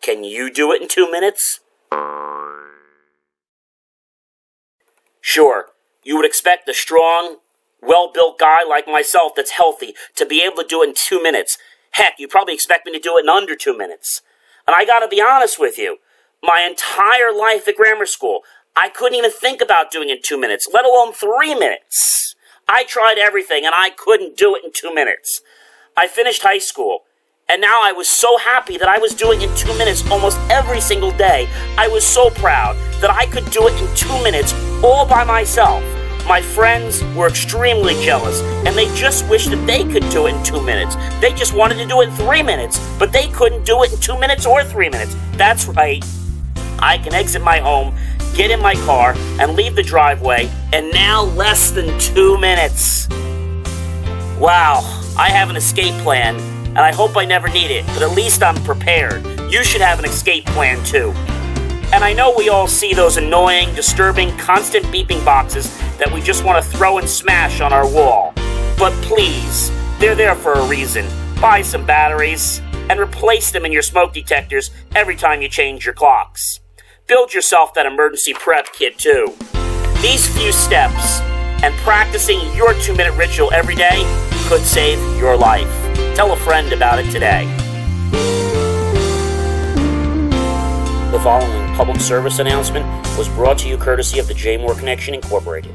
Can you do it in 2 minutes? Sure, you would expect a strong, well-built guy like myself that's healthy to be able to do it in 2 minutes. Heck, you probably expect me to do it in under 2 minutes. And I gotta be honest with you, my entire life at grammar school, I couldn't even think about doing it in 2 minutes, let alone 3 minutes. I tried everything and I couldn't do it in 2 minutes. I finished high school, and now I was so happy that I was doing it in 2 minutes almost every single day. I was so proud that I could do it in 2 minutes all by myself. My friends were extremely jealous, and they just wished that they could do it in 2 minutes. They just wanted to do it in 3 minutes, but they couldn't do it in 2 minutes or 3 minutes. That's right. I can exit my home, get in my car, and leave the driveway in now less than 2 minutes. Wow, I have an escape plan, and I hope I never need it, but at least I'm prepared. You should have an escape plan too. And I know we all see those annoying, disturbing, constant beeping boxes that we just want to throw and smash on our wall. But please, they're there for a reason. Buy some batteries and replace them in your smoke detectors every time you change your clocks. Build yourself that emergency prep kit too. These few steps and practicing your 2-minute ritual every day could save your life. Tell a friend about it today. The following public service announcement was brought to you courtesy of the J. Moore Connection, Incorporated.